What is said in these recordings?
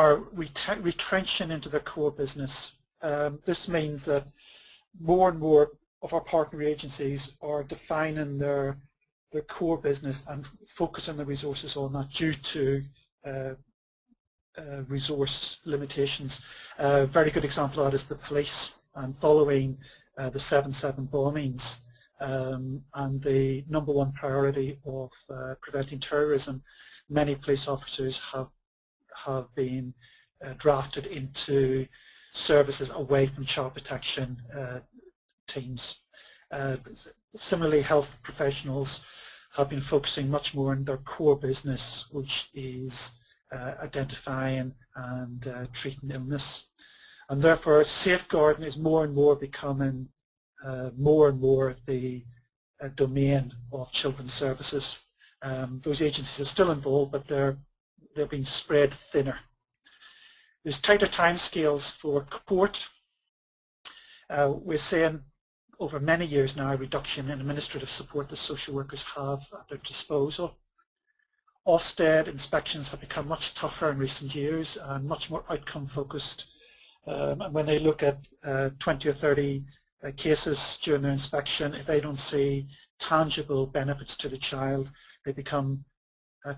are retrenching into their core business. This means that more and more of our partner agencies are defining their core business and focusing the resources on that due to resource limitations. A very good example of that is the police, and following the 7/7 bombings and the #1 priority of preventing terrorism, many police officers have been drafted into services away from child protection teams. Similarly, health professionals have been focusing much more on their core business, which is identifying and treating illness. And therefore, safeguarding is more and more becoming more and more the domain of children's services. Those agencies are still involved, but they're being spread thinner. There's tighter timescales for court. We're seeing over many years now a reduction in administrative support that social workers have at their disposal. Ofsted inspections have become much tougher in recent years and much more outcome focused. And when they look at 20 or 30 cases during their inspection, if they don't see tangible benefits to the child, they become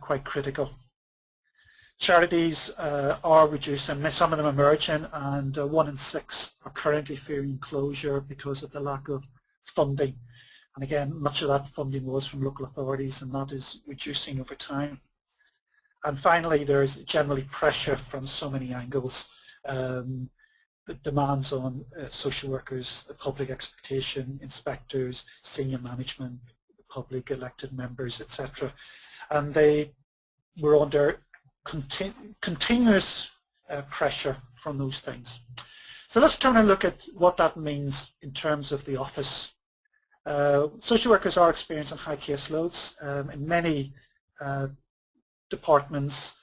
quite critical. Charities are reducing, some of them emerging, and 1 in 6 are currently fearing closure because of the lack of funding. And again, much of that funding was from local authorities, and that is reducing over time. And finally, there's generally pressure from so many angles. The demands on social workers, the public expectation, inspectors, senior management, the public elected members, etc. And they were under continuous pressure from those things. So let's turn and look at what that means in terms of the office. Social workers are experiencing high caseloads. In many departments,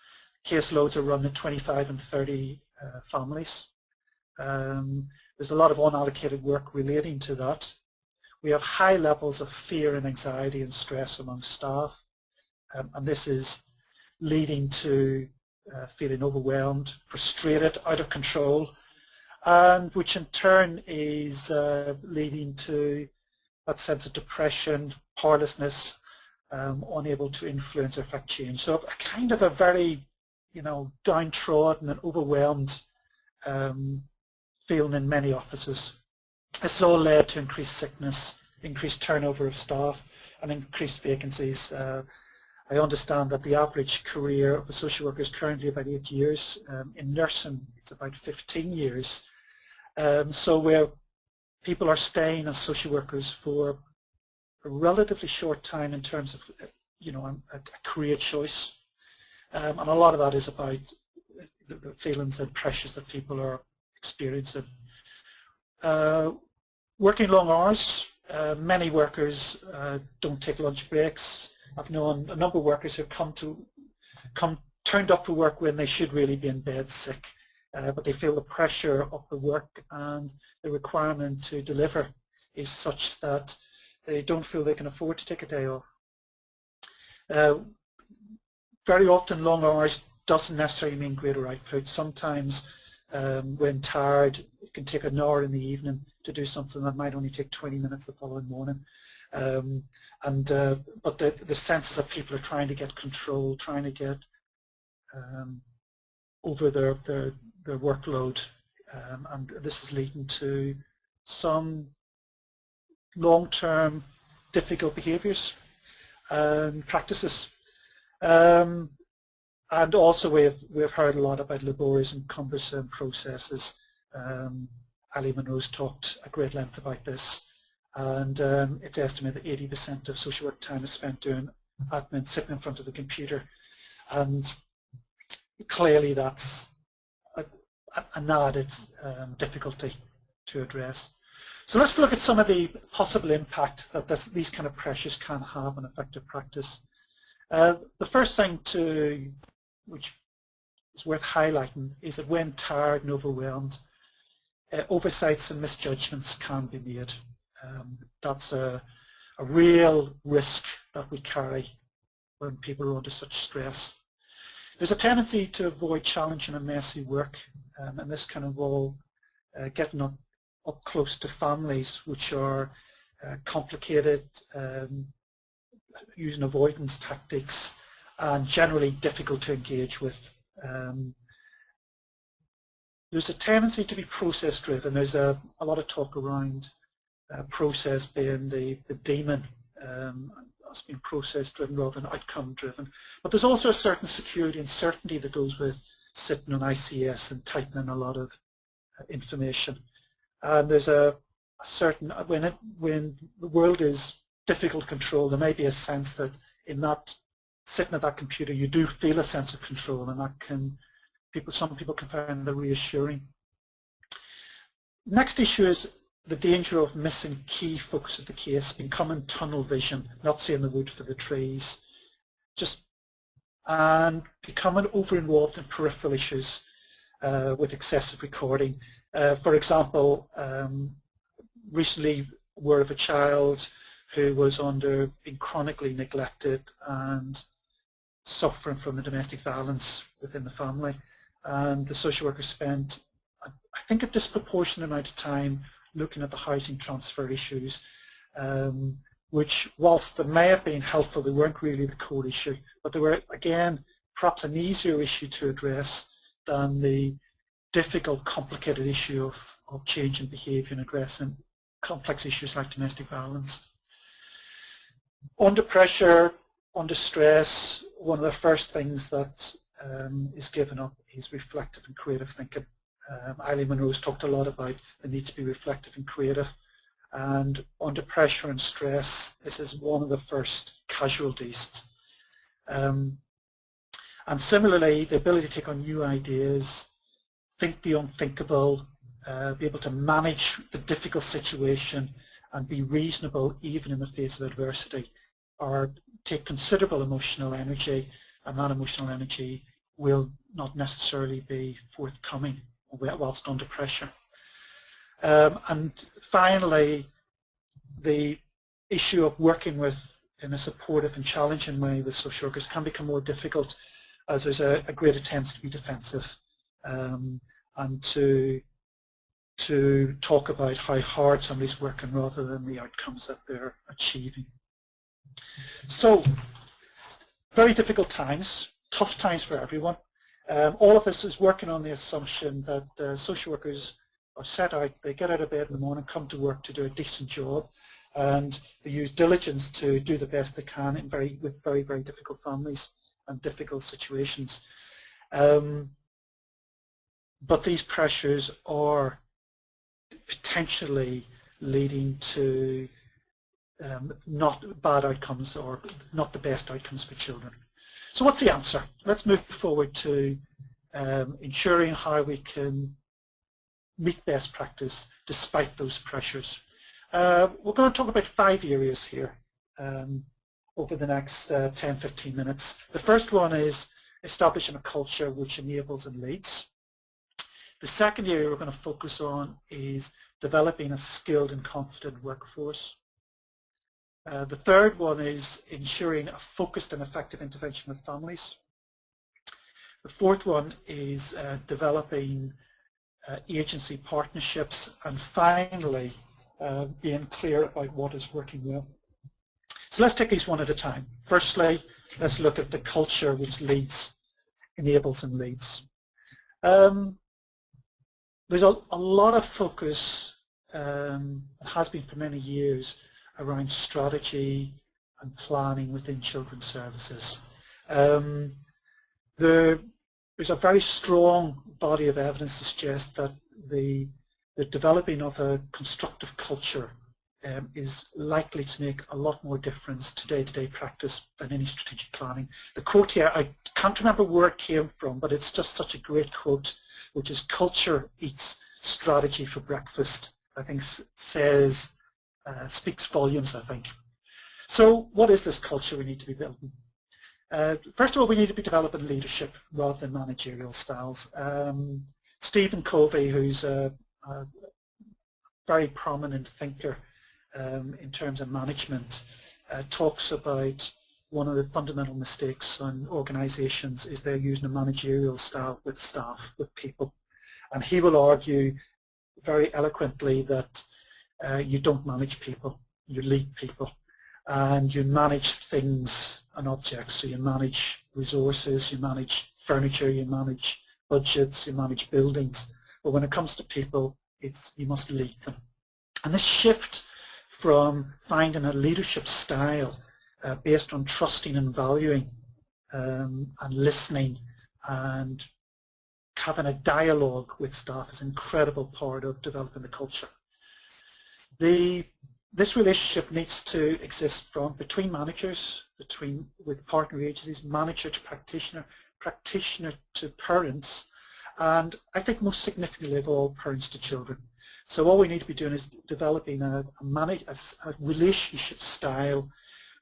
caseloads are run at 25 and 30 families. There's a lot of unallocated work relating to that. We have high levels of fear and anxiety and stress among staff, and this is leading to feeling overwhelmed, frustrated, out of control, and which in turn is leading to that sense of depression, powerlessness, unable to influence or affect change. So a kind of a very, downtrodden and overwhelmed feeling in many offices. This has all led to increased sickness, increased turnover of staff, and increased vacancies. I understand that the average career of a social worker is currently about 8 years. In nursing, it's about 15 years. So where people are staying as social workers for a relatively short time in terms of, a career choice. And a lot of that is about the feelings and pressures that people are experiencing. Working long hours. Many workers don't take lunch breaks. I've known a number of workers who have turned up for work when they should really be in bed sick, but they feel the pressure of the work and the requirement to deliver is such that they don't feel they can afford to take a day off. Very often long hours doesn't necessarily mean greater output. Sometimes when tired, it can take an hour in the evening to do something that might only take 20 minutes the following morning. But the sense is that people are trying to get control, trying to get over their workload, and this is leading to some long-term difficult behaviours and practices. And also we've heard a lot about laborious and cumbersome processes. Ali Monroe's talked at great length about this, and it's estimated that 80% of social work time is spent doing admin, sitting in front of the computer, and clearly that's an added difficulty to address. So let's look at some of the possible impact that these kind of pressures can have on effective practice. The first thing which is worth highlighting is that when tired and overwhelmed, oversights and misjudgments can be made. That's a real risk that we carry when people are under such stress. There's a tendency to avoid challenging and messy work, and this can involve getting up close to families which are complicated, using avoidance tactics, and generally difficult to engage with. There's a tendency to be process driven. There's a lot of talk around process being the demon, us being process driven rather than outcome driven. But there's also a certain security and certainty that goes with sitting on ICS and tightening a lot of information. And there's a certain, when the world is difficult to control, there may be a sense that in not sitting at that computer you do feel a sense of control, and that can, some people can find that reassuring. Next issue is the danger of missing key focus of the case, becoming tunnel vision, not seeing the wood for the trees, and becoming over-involved in peripheral issues with excessive recording. For example, recently aware of a child who was being chronically neglected and suffering from the domestic violence within the family, and the social worker spent, I think, a disproportionate amount of time looking at the housing transfer issues, which, whilst they may have been helpful, they weren't really the core issue, but they were, again, perhaps an easier issue to address than the difficult, complicated issue of changing behaviour and addressing complex issues like domestic violence. Under pressure, under stress, one of the first things that is given up is reflective and creative thinking. Eileen Monroe's talked a lot about the need to be reflective and creative, and under pressure and stress, this is one of the first casualties. And similarly, the ability to take on new ideas, think the unthinkable, be able to manage the difficult situation and be reasonable even in the face of adversity, or take considerable emotional energy, and that emotional energy will not necessarily be forthcoming whilst under pressure. And finally, the issue of working in a supportive and challenging way with social workers can become more difficult, as there's a greater tendency to be defensive and to talk about how hard somebody's working rather than the outcomes that they're achieving. So, very difficult times, tough times for everyone. All of this is working on the assumption that social workers are set out, they get out of bed in the morning, come to work to do a decent job, and they use diligence to do the best they can with very, very difficult families and difficult situations. But these pressures are potentially leading to not bad outcomes or not the best outcomes for children. So what's the answer? Let's move forward to ensuring how we can meet best practice despite those pressures. We're going to talk about 5 areas here over the next 10-15 minutes. The first one is establishing a culture which enables and leads. The second area we're going to focus on is developing a skilled and confident workforce. The third one is ensuring a focused and effective intervention with families. The fourth one is developing agency partnerships, and finally being clear about what is working well. So let's take these one at a time. Firstly, let's look at the culture which leads, enables and leads. There's a lot of focus, has been for many years, around strategy and planning within children's services. There's a very strong body of evidence to suggest that the developing of a constructive culture is likely to make a lot more difference to day-to-day practice than any strategic planning. The quote here, I can't remember where it came from, but it's just such a great quote, which is, "Culture eats strategy for breakfast." I think says, speaks volumes, I think. So what is this culture we need to be building? First of all, we need to be developing leadership rather than managerial styles. Stephen Covey, who's a very prominent thinker in terms of management, talks about one of the fundamental mistakes on organisations is they're using a managerial style with staff, with people. And he will argue very eloquently that you don't manage people, you lead people. And you manage things and objects, so you manage resources, you manage furniture, you manage budgets, you manage buildings. But when it comes to people, you must lead them. And this shift from finding a leadership style based on trusting and valuing and listening and having a dialogue with staff is an incredible part of developing the culture. This relationship needs to exist between managers, with partner agencies, manager to practitioner, practitioner to parents, and I think most significantly of all, parents to children. So all we need to be doing is developing a relationship style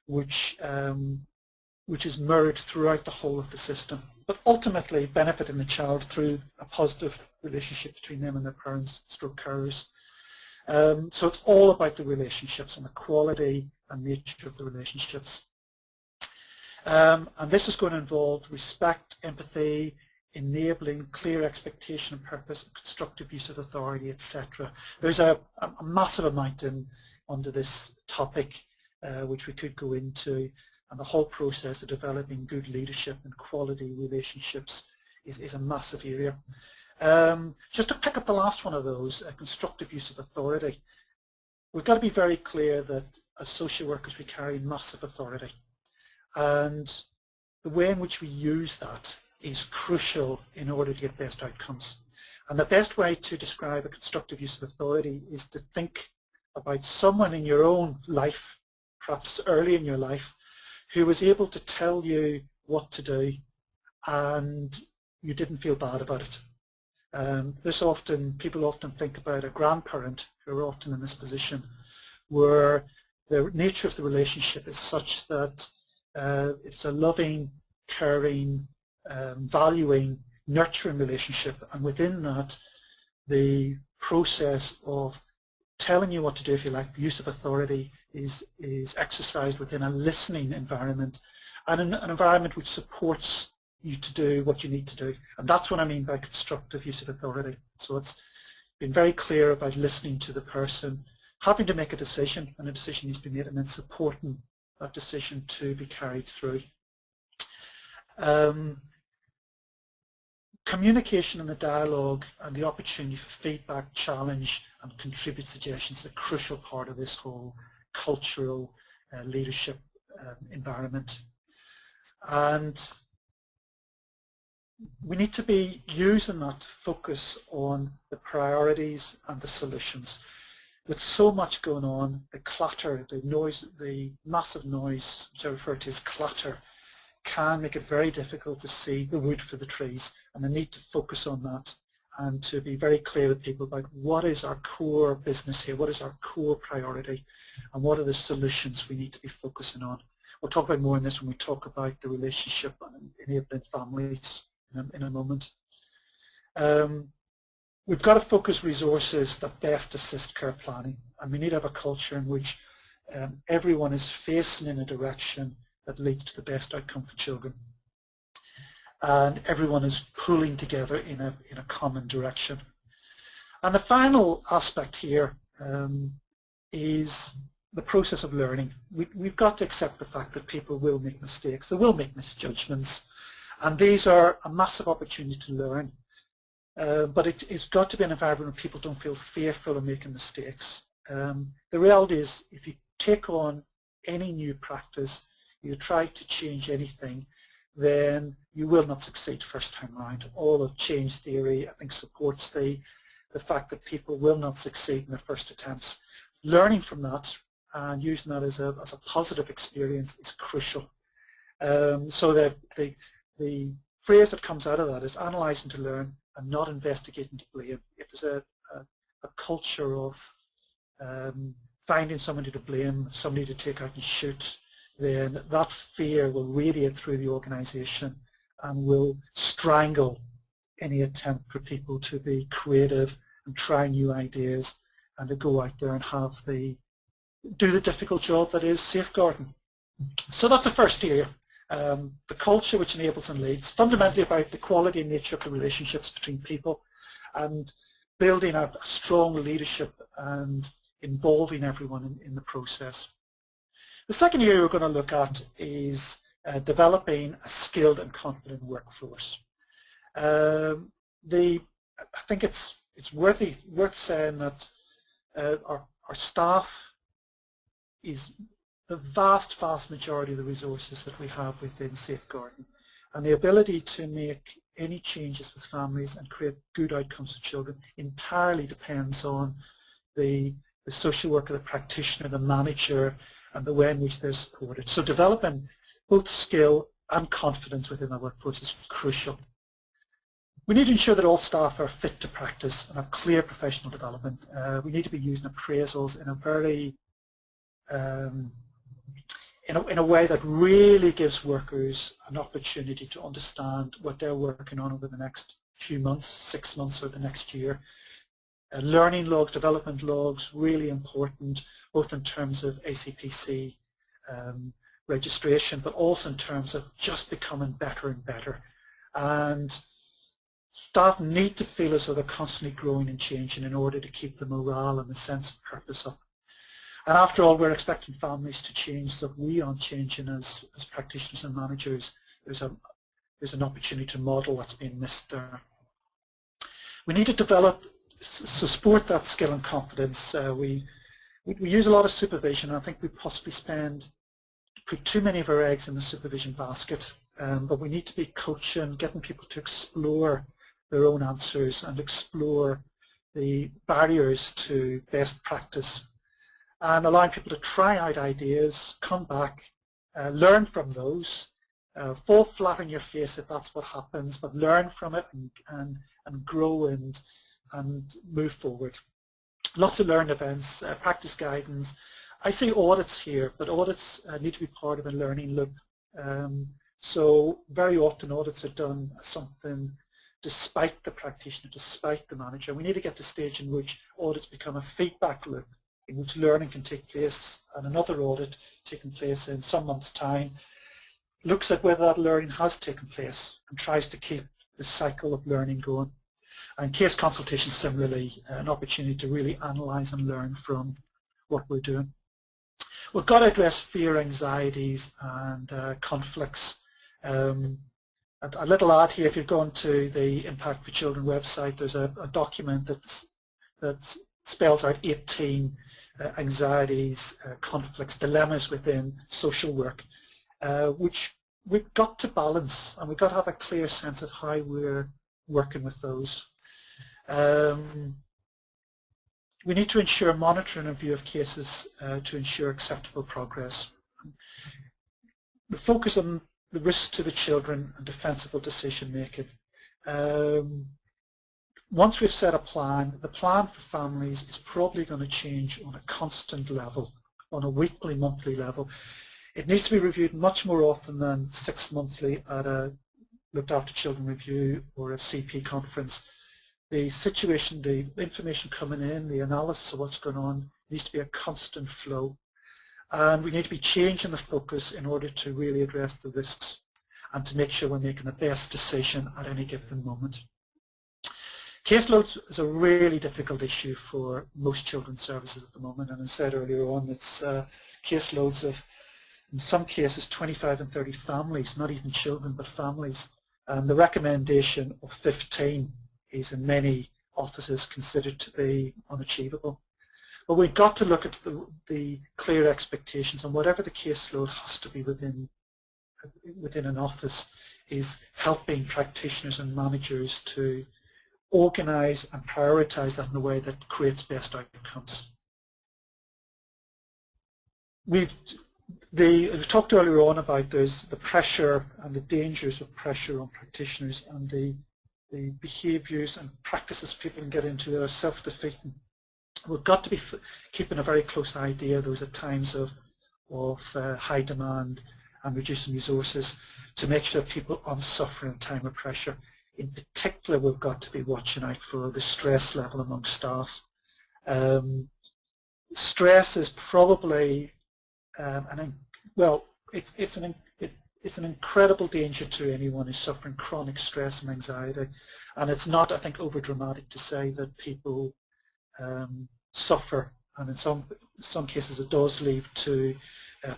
which is mirrored throughout the whole of the system, but ultimately benefiting the child through a positive relationship between them and their parents, stroke carers. So it's all about the relationships and the quality and nature of the relationships. And this is going to involve respect, empathy, enabling, clear expectation and purpose, constructive use of authority, etc. There's a massive amount under this topic which we could go into, and the whole process of developing good leadership and quality relationships is a massive area. Just to pick up the last one of those, constructive use of authority. We've got to be very clear that as social workers we carry massive authority, and the way in which we use that is crucial in order to get best outcomes. And the best way to describe a constructive use of authority is to think about someone in your own life, perhaps early in your life, who was able to tell you what to do and you didn't feel bad about it. People often think about a grandparent who are often in this position where the nature of the relationship is such that it's a loving, caring, valuing, nurturing relationship, and within that the process of telling you what to do, if you like, the use of authority is exercised within a listening environment and an environment which supports you to do what you need to do. And that's what I mean by constructive use of authority. So it's been very clear about listening to the person, having to make a decision, and a decision needs to be made, and then supporting that decision to be carried through. Communication and the dialogue and the opportunity for feedback, challenge and contribute suggestions is a crucial part of this whole cultural leadership environment. And we need to be using that to focus on the priorities and the solutions. With so much going on, the clutter, the noise, the massive noise, which I refer to as clutter, can make it very difficult to see the wood for the trees, and the need to focus on that and to be very clear with people about what is our core business here, what is our core priority, and what are the solutions we need to be focusing on. We'll talk about more on this when we talk about the relationship and enabling families in a moment. We've got to focus resources that best assist care planning, and we need to have a culture in which everyone is facing in a direction that leads to the best outcome for children, and everyone is pulling together in a common direction. And the final aspect here is the process of learning. We've got to accept the fact that people will make mistakes, they will make misjudgments, and these are a massive opportunity to learn. But it's got to be an environment where people don't feel fearful of making mistakes. The reality is, if you take on any new practice, you try to change anything, then you will not succeed first time around. All of change theory, I think, supports the fact that people will not succeed in their first attempts. Learning from that and using that as a positive experience is crucial. So that the phrase that comes out of that is analysing to learn and not investigating to blame. If there's a culture of finding somebody to blame, somebody to take out and shoot, then that fear will radiate through the organisation and will strangle any attempt for people to be creative and try new ideas and to go out there and do the difficult job that is safeguarding. So that's the first area. The culture which enables and leads, fundamentally about the quality and nature of the relationships between people and building a strong leadership and involving everyone in the process. The second area we're going to look at is developing a skilled and confident workforce. I think it's worth saying that our staff is the vast majority of the resources that we have within safeguarding, and the ability to make any changes with families and create good outcomes for children entirely depends on the social worker, the practitioner, the manager, and the way in which they're supported. So developing both skill and confidence within our workforce is crucial. We need to ensure that all staff are fit to practice and have clear professional development. We need to be using appraisals in a very in a way that really gives workers an opportunity to understand what they're working on over the next few months, 6 months, or the next year. Learning logs, development logs, really important, both in terms of ACPC registration, but also in terms of just becoming better and better. And staff need to feel as though they're constantly growing and changing in order to keep the morale and the sense of purpose up. And after all, we're expecting families to change, so if we aren't changing as practitioners and managers, there's an opportunity to model that's being missed there. We need to develop, support that skill and confidence. We use a lot of supervision, and I think we possibly put too many of our eggs in the supervision basket, but we need to be coaching, getting people to explore their own answers and explore the barriers to best practice, and allowing people to try out ideas, come back, learn from those, fall flat on your face if that's what happens, but learn from it and grow and move forward. Lots of learn events, practice guidance. I say audits here, but audits need to be part of a learning loop. So very often audits are done as something despite the practitioner, despite the manager. We need to get to the stage in which audits become a feedback loop in which learning can take place, and another audit taking place in some months' time looks at whether that learning has taken place and tries to keep the cycle of learning going. And case consultation, similarly, an opportunity to really analyse and learn from what we're doing. We've got to address fear, anxieties and conflicts. A little ad here, if you're going to the Impact for Children website, there's a document that spells out 18 anxieties, conflicts, dilemmas within social work, which we've got to balance, and we've got to have a clear sense of how we're working with those. We need to ensure monitoring and review of cases to ensure acceptable progress. The focus on the risks to the children and defensible decision making. Once we've set a plan, the plan for families is probably going to change on a constant level, on a weekly, monthly level. It needs to be reviewed much more often than 6 monthly at a looked after children review or a CP conference. The situation, the information coming in, the analysis of what's going on needs to be a constant flow. And we need to be changing the focus in order to really address the risks and to make sure we're making the best decision at any given moment. Caseloads is a really difficult issue for most children's services at the moment, and as I said earlier on, it's caseloads of, in some cases, 25 and 30 families, not even children, but families. And the recommendation of 15 is in many offices considered to be unachievable. But we've got to look at the clear expectations, and whatever the caseload has to be within an office is helping practitioners and managers to organise and prioritise that in a way that creates best outcomes. We've talked earlier on about the pressure and the dangers of pressure on practitioners and the behaviours and practices people can get into that are self-defeating. We've got to be keeping a very close idea of those at times of high demand and reducing resources to make sure people aren't suffering in time of pressure. In particular, we've got to be watching out for the stress level among staff. Stress is probably, well, it's an incredible danger to anyone who's suffering chronic stress and anxiety, and it's not, I think, over dramatic to say that people suffer, and in some cases it does lead to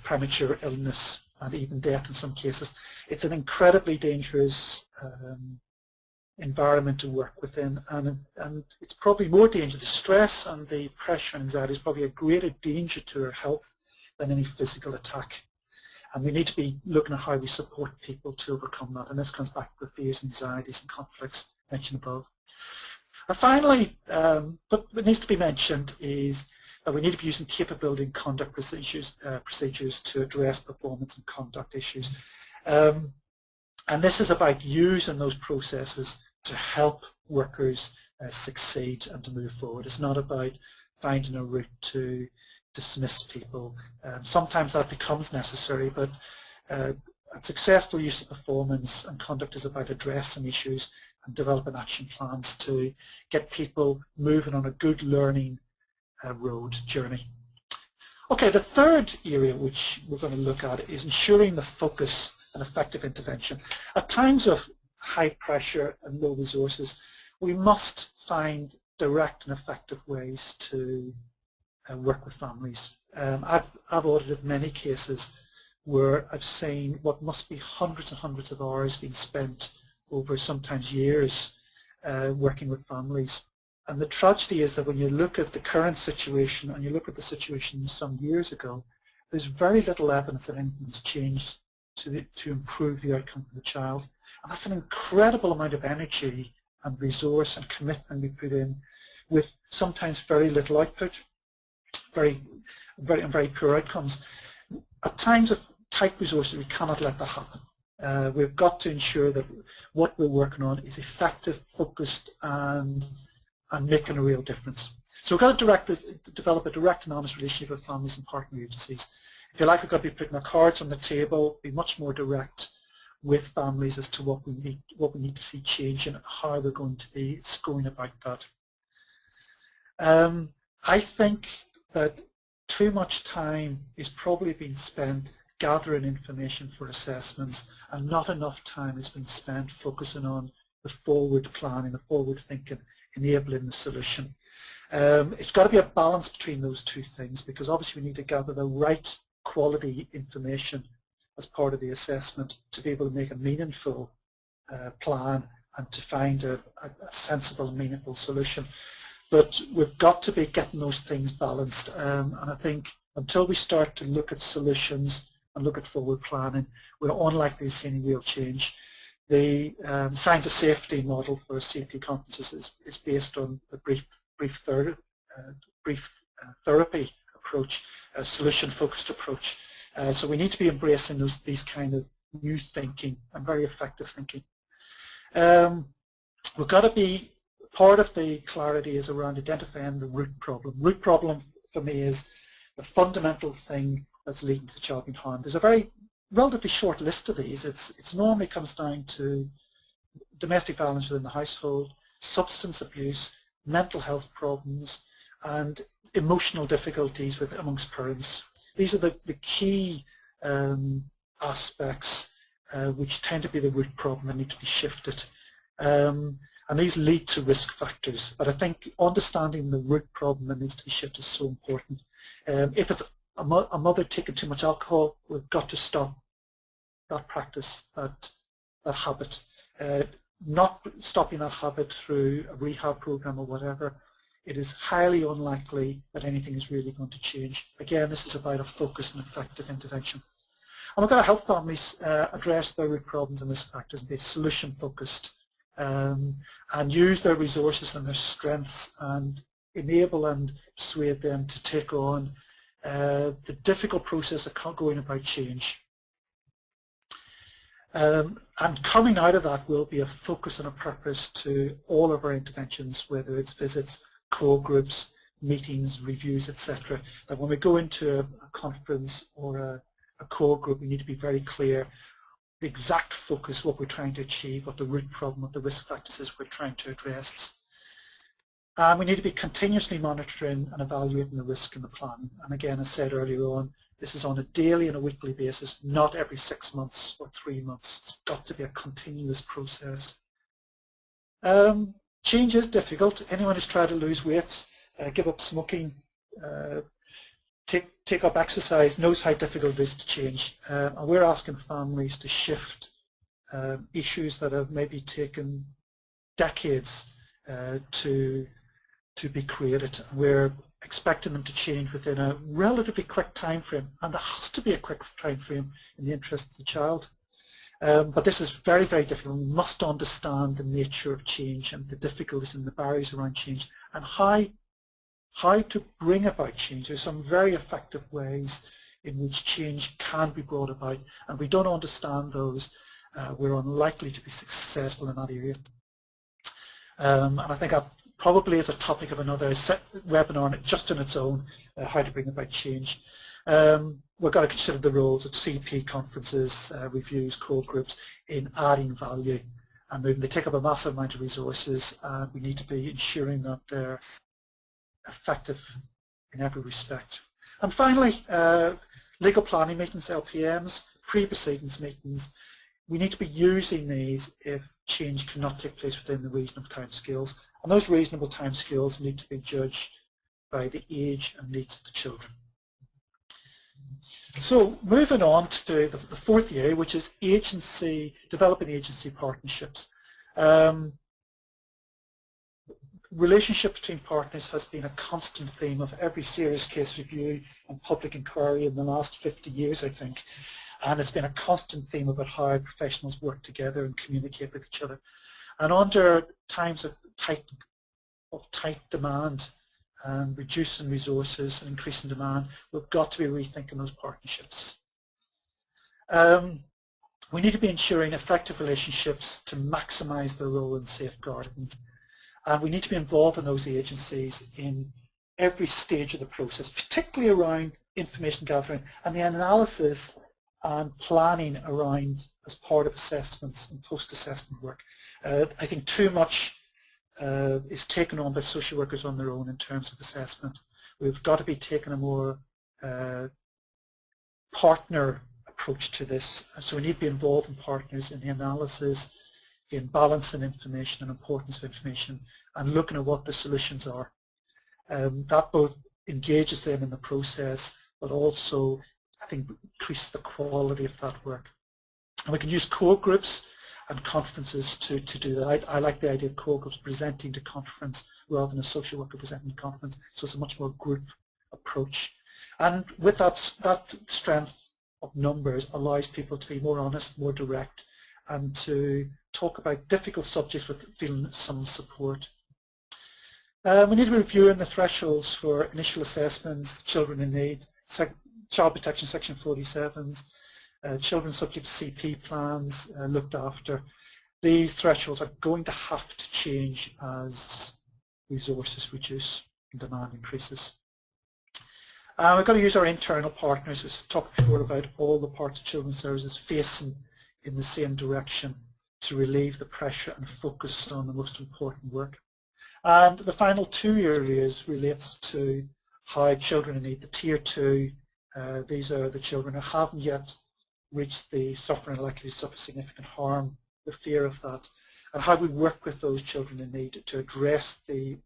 premature illness and even death in some cases. It's an incredibly dangerous environment to work within, and it's probably more dangerous. The stress and the pressure and anxiety is probably a greater danger to our health than any physical attack. And we need to be looking at how we support people to overcome that. And this comes back to the fears, anxieties, and conflicts mentioned above. And finally, but what needs to be mentioned is that we need to be using capability and conduct procedures to address performance and conduct issues. And this is about using those processes to help workers succeed and to move forward. It's not about finding a route to dismiss people. Sometimes that becomes necessary, but a successful use of performance and conduct is about addressing issues and developing action plans to get people moving on a good learning road journey. Okay, the third area which we're going to look at is ensuring the focus and effective intervention. At times of high pressure and low resources, we must find direct and effective ways to work with families. I've audited many cases where I've seen what must be hundreds and hundreds of hours being spent over sometimes years working with families. And the tragedy is that when you look at the current situation and you look at the situation some years ago, there's very little evidence that anything's changed to improve the outcome for the child. And that's an incredible amount of energy and resource and commitment we put in with sometimes very little output, very poor outcomes. At times of tight resources, we cannot let that happen. We've got to ensure that what we're working on is effective, focused, and making a real difference. So we've got to develop a direct and honest relationship with families and partner agencies. If you like, we've got to be putting our cards on the table, be much more direct with families as to what we need to see change and how we're going to be going about that. I think that too much time is probably being spent gathering information for assessments, and not enough time has been spent focusing on the forward planning, the forward thinking, enabling the solution. It's got to be a balance between those two things, because obviously we need to gather the right quality information as part of the assessment to be able to make a meaningful plan and to find a sensible and meaningful solution. But we've got to be getting those things balanced, and I think until we start to look at solutions and look at forward planning, we're unlikely to see any real change. The science of safety model for CP conferences is based on the brief therapy approach, a solution-focused approach. So we need to be embracing these kind of new thinking and very effective thinking. We've got to be, part of the clarity is around identifying the root problem. Root problem for me is the fundamental thing that's leading to the child being harmed. There's a very relatively short list of these. It normally comes down to domestic violence within the household, substance abuse, mental health problems, and emotional difficulties amongst parents. These are the key aspects which tend to be the root problem that need to be shifted. And these lead to risk factors. But I think understanding the root problem that needs to be shifted is so important. If it's a mother taking too much alcohol, we've got to stop that practice, that habit. Not stopping that habit through a rehab program or whatever, it is highly unlikely that anything is really going to change. Again, this is about a focused and effective intervention. And we've got to help families address their root problems and risk factors and be solution focused, and use their resources and their strengths and enable and persuade them to take on the difficult process of going about change. And coming out of that will be a focus and a purpose to all of our interventions, whether it's visits, core groups, meetings, reviews, etc. That when we go into a conference or a core group, we need to be very clear the exact focus, what we're trying to achieve, what the root problem, what the risk factors is we're trying to address. We need to be continuously monitoring and evaluating the risk in the plan. And again, as said earlier on, This is on a daily and a weekly basis, not every 6 months or 3 months. It's got to be a continuous process. Change is difficult. Anyone who's tried to lose weight, give up smoking, take up exercise knows how difficult it is to change. And we're asking families to shift issues that have maybe taken decades to be created. We're expecting them to change within a relatively quick time frame, and there has to be a quick time frame in the interest of the child. But this is very, very difficult. We must understand the nature of change and the difficulties and the barriers around change, and how to bring about change. There's some very effective ways in which change can be brought about, and if we don't understand those, we're unlikely to be successful in that area. And I think that probably is a topic of another webinar just on its own, how to bring about change. We've got to consider the roles of CP conferences, reviews, core groups in adding value and moving. They take up a massive amount of resources, and we need to be ensuring that they're effective in every respect. And finally, legal planning meetings, LPMs, pre-proceedings meetings. We need to be using these if change cannot take place within the reasonable timescales, and those reasonable timescales need to be judged by the age and needs of the children. So moving on to the fourth area, which is developing agency partnerships. Relationship between partners has been a constant theme of every serious case review and public inquiry in the last 50 years, I think. And it's been a constant theme about how professionals work together and communicate with each other. And under times of tight demand and reducing resources and increasing demand, we've got to be rethinking those partnerships. We need to be ensuring effective relationships to maximize their role in safeguarding. And we need to be involved in those agencies in every stage of the process, particularly around information gathering and the analysis and planning around as part of assessments and post-assessment work. I think too much is taken on by social workers on their own in terms of assessment. We've got to be taking a more partner approach to this. So we need to be involved in partners in the analysis, in balancing information and importance of information, and looking at what the solutions are. That both engages them in the process, but also I think increases the quality of that work. And we can use core groups and conferences to do that. I like the idea of core groups presenting to conference rather than a social worker presenting to conference, so it's a much more group approach. And with that strength of numbers allows people to be more honest, more direct, and to talk about difficult subjects with feeling some support. We need to be reviewing the thresholds for initial assessments, children in need, child protection section 47s, children subject to CP plans looked after. These thresholds are going to have to change as resources reduce and demand increases. We've got to use our internal partners. We've talked before about all the parts of children's services facing in the same direction to relieve the pressure and focus on the most important work. And the final two areas relates to how children in need, the tier 2, these are the children who haven't yet reached the suffering and likely to suffer significant harm, the fear of that, and how we work with those children in need to address the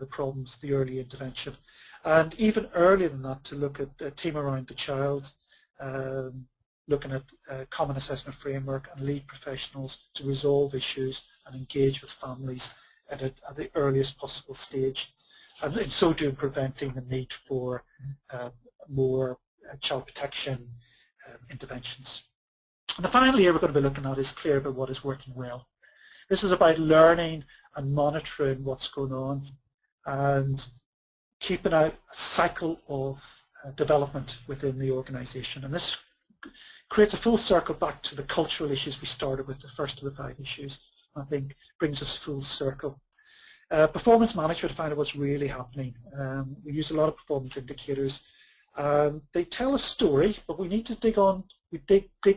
problems, the early intervention. And even earlier than that, to look at a team around the child, looking at a common assessment framework and lead professionals to resolve issues and engage with families at the earliest possible stage, and in so doing preventing the need for more child protection interventions. And the final area we're going to be looking at is clear about what is working well. This is about learning and monitoring what's going on and keeping a cycle of development within the organisation. And this creates a full circle back to the cultural issues we started with, the first of the 5 issues. I think brings us full circle. Performance management to find out what's really happening. We use a lot of performance indicators. They tell a story, but we need to dig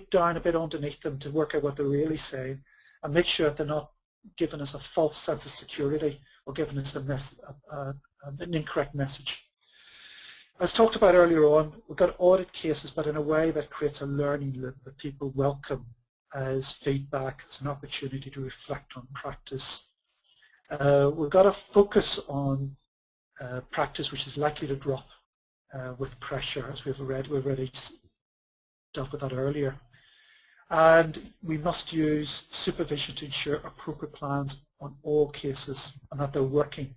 down a bit underneath them to work out what they're really saying and make sure that they're not giving us a false sense of security or giving us an incorrect message. As talked about earlier on, we've got audit cases, but in a way that creates a learning loop that people welcome as feedback, as an opportunity to reflect on practice. We've got to focus on practice which is likely to drop with pressure, as we've already dealt with that earlier. And we must use supervision to ensure appropriate plans on all cases and that they're working.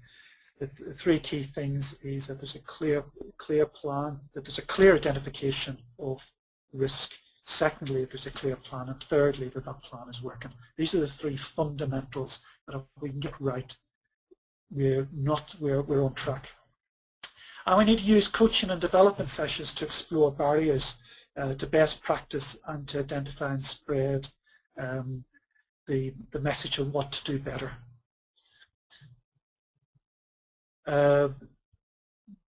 The three key things is that there's a clear plan, that there's a clear identification of risk. Secondly, that there's a clear plan, and thirdly, that that plan is working. These are the three fundamentals that if we can get right, we're on track. And we need to use coaching and development sessions to explore barriers to best practice and to identify and spread the message of what to do better.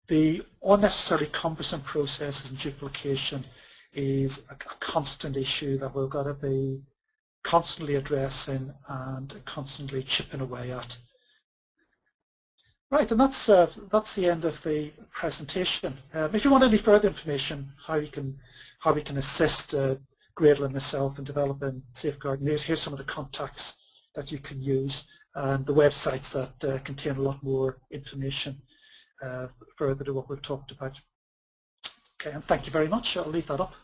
The unnecessarily cumbersome processes and duplication is a constant issue that we've got to be constantly addressing and constantly chipping away at. Right, and that's the end of the presentation. If you want any further information, how we can assist Gradle and myself in developing safeguarding, here's some of the contacts that you can use and the websites that contain a lot more information further to what we've talked about. Okay, and thank you very much. I'll leave that up.